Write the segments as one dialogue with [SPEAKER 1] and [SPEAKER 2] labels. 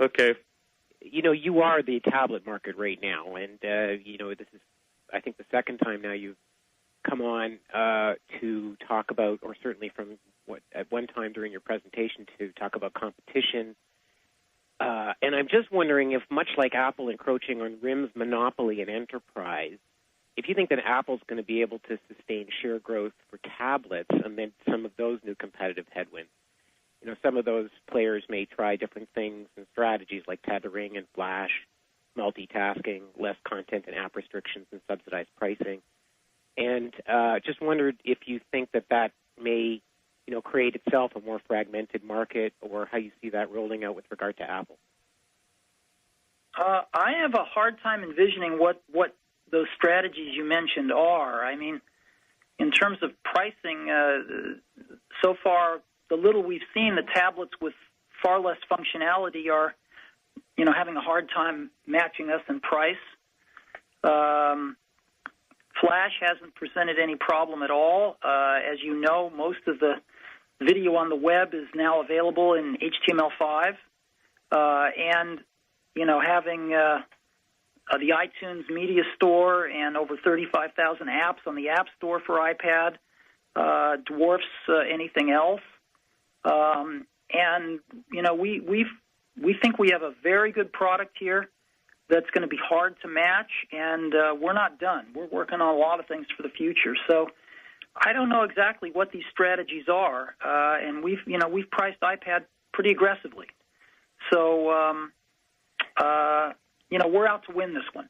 [SPEAKER 1] Okay.
[SPEAKER 2] You are the tablet market right now, and, this is, I think, the second time now you've come on to talk about, or certainly from at one time during your presentation, to talk about competition. And I'm just wondering if, much like Apple encroaching on RIM's monopoly in enterprise, if you think that Apple's going to be able to sustain share growth for tablets amid some of those new competitive headwinds. Some of those players may try different things and strategies like tethering and flash, multitasking, less content and app restrictions, and subsidized pricing. And just wondered if you think that may, create itself a more fragmented market, or how you see that rolling out with regard to Apple.
[SPEAKER 3] I have a hard time envisioning what those strategies you mentioned are. I mean, in terms of pricing, so far, the little we've seen, the tablets with far less functionality are, having a hard time matching us in price. Flash hasn't presented any problem at all. As you know, most of the video on the web is now available in HTML5. And, having the iTunes Media Store and over 35,000 apps on the App Store for iPad dwarfs anything else. And, we think we have a very good product here that's going to be hard to match, and we're not done. We're working on a lot of things for the future. So I don't know exactly what these strategies are, and we've priced iPad pretty aggressively. So, we're out to win this one.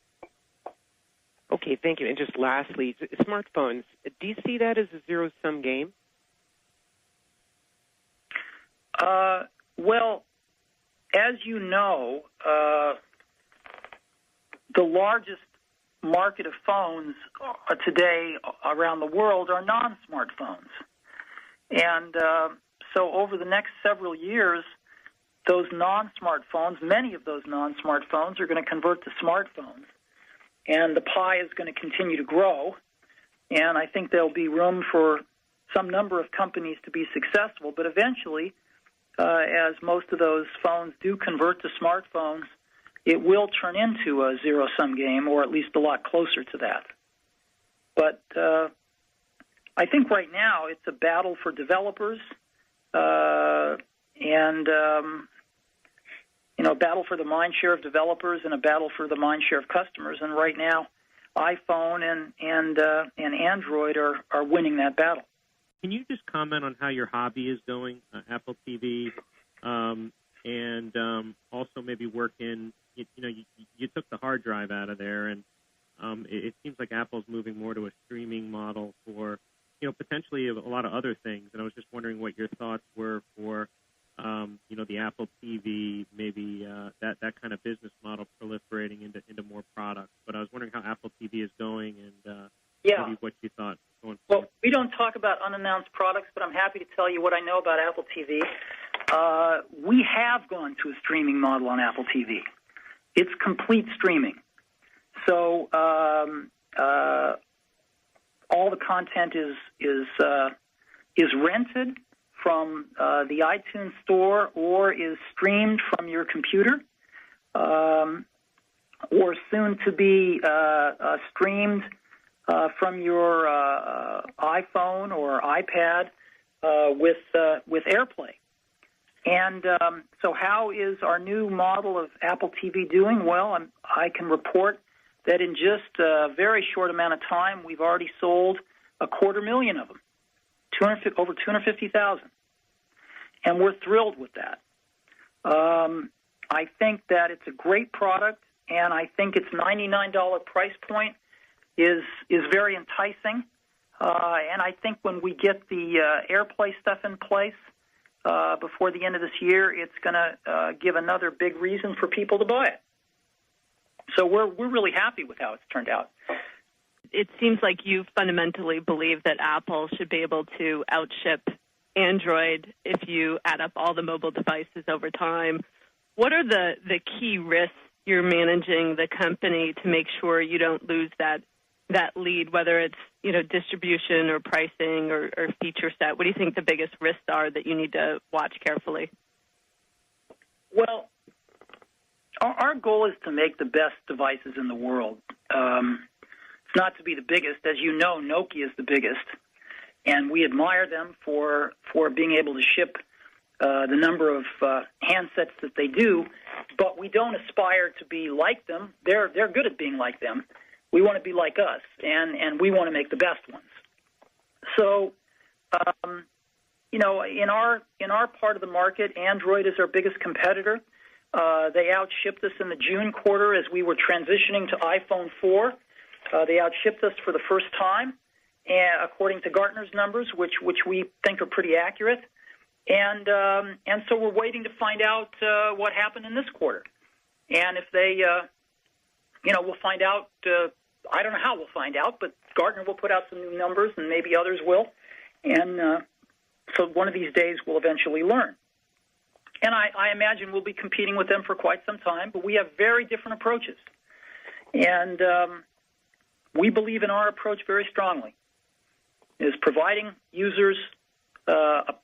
[SPEAKER 2] Okay, thank you. And just lastly, smartphones, do you see that as a zero-sum game?
[SPEAKER 3] Well, as you know, the largest market of phones today around the world are non-smartphones. And so over the next several years, those non-smartphones, many of those non-smartphones are going to convert to smartphones. And the pie is going to continue to grow. And I think there'll be room for some number of companies to be successful. But eventually, as most of those phones do convert to smartphones, it will turn into a zero-sum game, or at least a lot closer to that. But I think right now it's a battle for developers and a battle for the mind share of developers and a battle for the mind share of customers. And right now, iPhone and Android are winning that battle.
[SPEAKER 1] Can you just comment on how your hobby is going, Apple TV, and also maybe work in, you took the hard drive out of there, and it seems like Apple's moving more to a streaming model for, potentially a lot of other things. And I was just wondering what your thoughts were for, the Apple TV, maybe that kind of business model proliferating into more products. But I was wondering how Apple TV is going and maybe what you thought going forward.
[SPEAKER 3] Well, we don't talk about unannounced products, but I'm happy to tell you what I know about Apple TV. We have gone to a streaming model on Apple TV. It's complete streaming. So all the content is rented from the iTunes Store or is streamed from your computer or soon to be streamed from your iPhone or iPad with AirPlay. And so how is our new model of Apple TV doing? Well, I can report that in just a very short amount of time, we've already sold 250,000 of them, over 250,000. And we're thrilled with that. I think that it's a great product, and I think its $99 price point is very enticing. And I think when we get the AirPlay stuff in place before the end of this year, it's going to give another big reason for people to buy it. So we're really happy with how it's turned out.
[SPEAKER 4] It seems like you fundamentally believe that Apple should be able to outship Android if you add up all the mobile devices over time. What are the key risks you're managing the company to make sure you don't lose that lead, whether it's distribution or pricing or feature set? What do you think the biggest risks are that you need to watch carefully?
[SPEAKER 3] Well, Our goal is to make the best devices in the world. It's not to be the biggest. As you know, Nokia is the biggest, and we admire them for being able to ship the number of handsets that they do, but we don't aspire to be like them. They're good at being like them. We want to be like us, and we want to make the best ones. So, in our part of the market, Android is our biggest competitor. They outshipped us in the June quarter as we were transitioning to iPhone 4. They outshipped us for the first time, according to Gartner's numbers, which we think are pretty accurate. And so we're waiting to find out what happened in this quarter. And if they, we'll find out. I don't know how we'll find out, but Gartner will put out some new numbers, and maybe others will. And so one of these days we'll eventually learn. And I imagine we'll be competing with them for quite some time, but we have very different approaches. And we believe in our approach very strongly, is providing users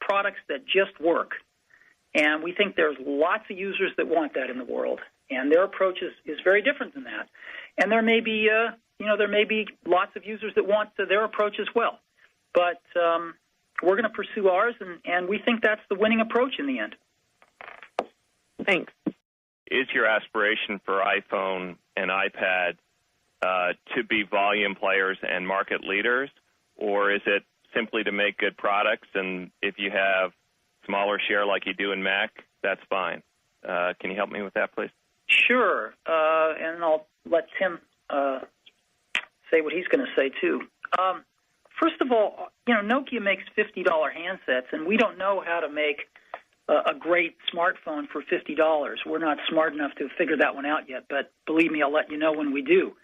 [SPEAKER 3] products that just work. And we think there's lots of users that want that in the world. And their approach is very different than that. And there may be, lots of users that want their approach as well. But we're going to pursue ours, and we think that's the winning approach in the end.
[SPEAKER 4] Thanks.
[SPEAKER 5] Is your aspiration for iPhone and iPad to be volume players and market leaders, or is it simply to make good products, and if you have smaller share like you do in Mac, that's fine? Can you help me with that, please?
[SPEAKER 3] Sure, and I'll let Tim say what he's going to say, too. First of all, Nokia makes $50 handsets, and we don't know how to make a great smartphone for $50. We're not smart enough to figure that one out yet, but believe me, I'll let you know when we do.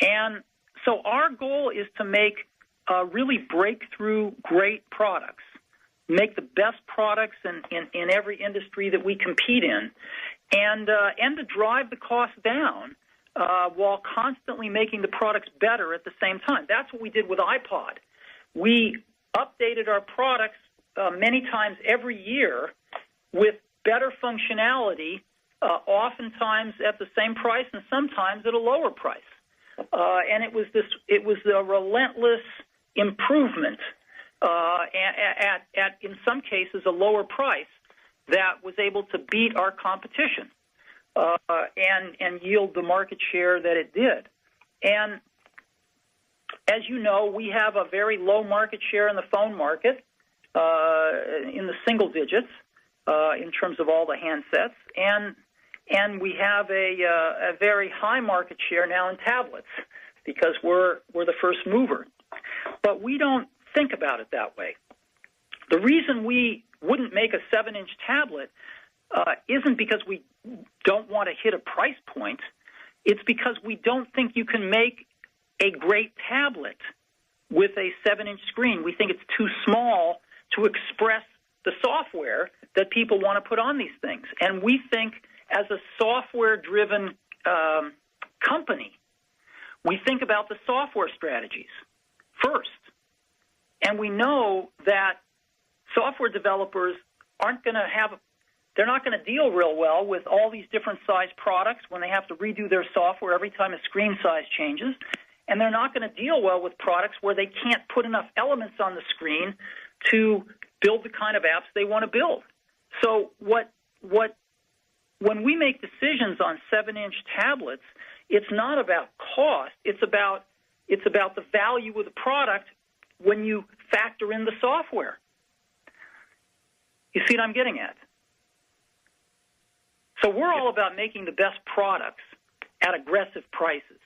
[SPEAKER 3] And so our goal is to make really breakthrough great products, make the best products in every industry that we compete in, and to drive the cost down while constantly making the products better at the same time. That's what we did with iPod. We updated our products many times every year with better functionality, oftentimes at the same price and sometimes at a lower price. And it was a relentless improvement at in some cases a lower price that was able to beat our competition and yield the market share that it did. And as you know, we have a very low market share in the phone market, in the single digits in terms of all the handsets, and we have a very high market share now in tablets because we're the first mover. But we don't think about it that way. The reason we wouldn't make a 7-inch tablet isn't because we don't want to hit a price point. It's because we don't think you can make a great tablet with a 7-inch screen. We think it's too small to express the software that people want to put on these things. And we think as a software-driven company, we think about the software strategies first. And we know that software developers they're not going to deal real well with all these different size products when they have to redo their software every time a screen size changes. And they're not going to deal well with products where they can't put enough elements on the screen to build the kind of apps they want to build. So when we make decisions on 7-inch tablets, it's not about cost. It's about the value of the product when you factor in the software. You see what I'm getting at? So we're all about making the best products at aggressive prices.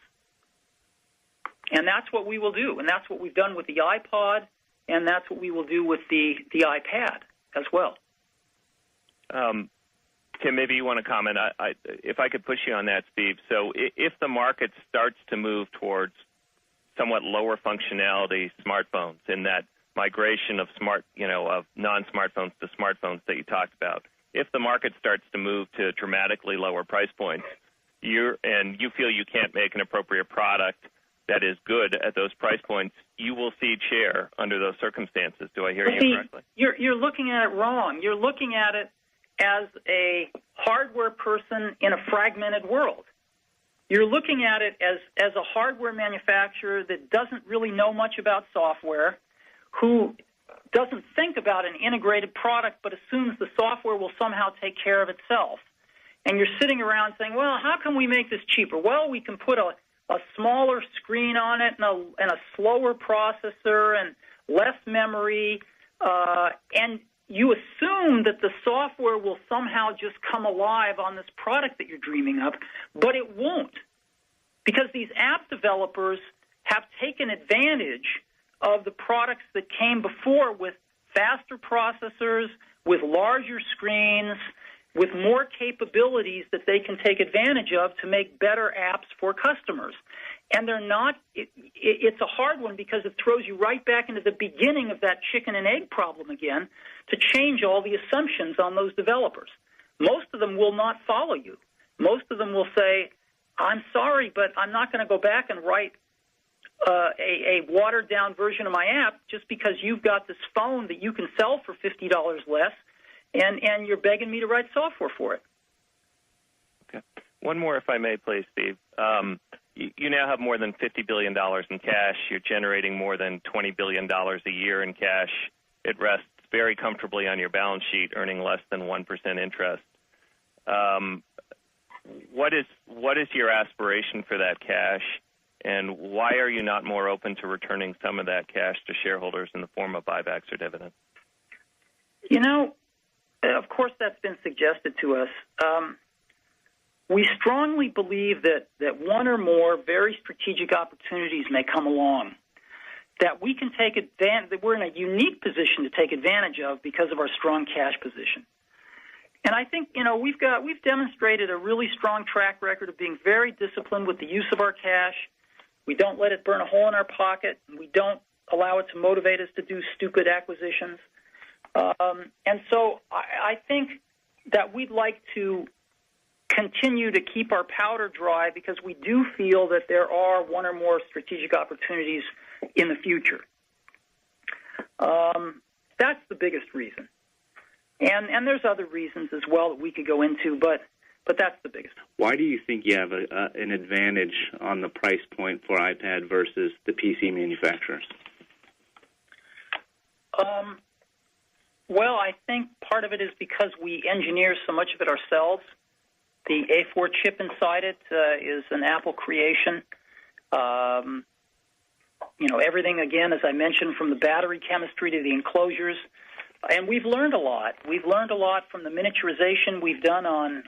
[SPEAKER 3] And that's what we will do, and that's what we've done with the iPod, and that's what we will do with the iPad as well.
[SPEAKER 5] Tim, maybe you want to comment. If I could push you on that, Steve. So if the market starts to move towards somewhat lower functionality smartphones in that migration of of non-smartphones to smartphones that you talked about, if the market starts to move to dramatically lower price points, you feel you can't make an appropriate product that is good at those price points, you will cede share under those circumstances. Do I hear you correctly?
[SPEAKER 3] You're looking at it wrong. You're looking at it as a hardware person in a fragmented world. You're looking at it as a hardware manufacturer that doesn't really know much about software, who doesn't think about an integrated product but assumes the software will somehow take care of itself. And you're sitting around saying, well, how can we make this cheaper? Well, we can put a smaller screen on it and a slower processor and less memory, and you assume that the software will somehow just come alive on this product that you're dreaming of, but it won't, because these app developers have taken advantage of the products that came before with faster processors, with larger screens, with more capabilities that they can take advantage of to make better apps for customers. And they're not, it's a hard one because it throws you right back into the beginning of that chicken and egg problem again to change all the assumptions on those developers. Most of them will not follow you. Most of them will say, I'm sorry, but I'm not going to go back and write a watered-down version of my app just because you've got this phone that you can sell for $50 less, and you're begging me to write software for it.
[SPEAKER 5] Okay. One more, if I may, please, Steve. You now have more than $50 billion in cash. You're generating more than $20 billion a year in cash. It rests very comfortably on your balance sheet, earning less than 1% interest. What is your aspiration for that cash, and why are you not more open to returning some of that cash to shareholders in the form of buybacks or dividends?
[SPEAKER 3] You know, of course that's been suggested to us. We strongly believe that one or more very strategic opportunities may come along that we can take advantage, that we're in a unique position to take advantage of because of our strong cash position. And I think, you know, we've demonstrated a really strong track record of being very disciplined with the use of our cash. We don't let it burn a hole in our pocket. We don't allow it to motivate us to do stupid acquisitions. And so I think that we'd like to continue to keep our powder dry because we do feel that there are one or more strategic opportunities in the future. That's the biggest reason. And there's other reasons as well that we could go into, but that's the biggest.
[SPEAKER 6] Why do you think you have an advantage on the price point for iPad versus the PC manufacturers?
[SPEAKER 3] Well, I think part of it is because we engineer so much of it ourselves. The A4 chip inside it is an Apple creation. You know, everything, again, as I mentioned, from the battery chemistry to the enclosures. And we've learned a lot. We've learned a lot from the miniaturization we've done on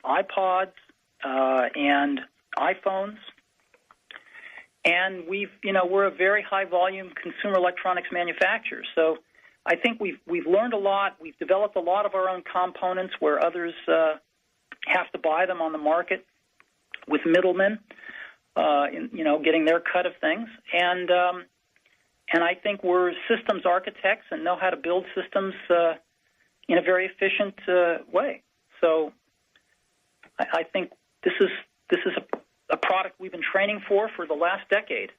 [SPEAKER 3] iPods and iPhones. And we're a very high-volume consumer electronics manufacturer. So I think we've learned a lot. We've developed a lot of our own components where others have to buy them on the market with middlemen, getting their cut of things. And I think we're systems architects and know how to build systems in a very efficient way. So I think this is a product we've been training for the last decade.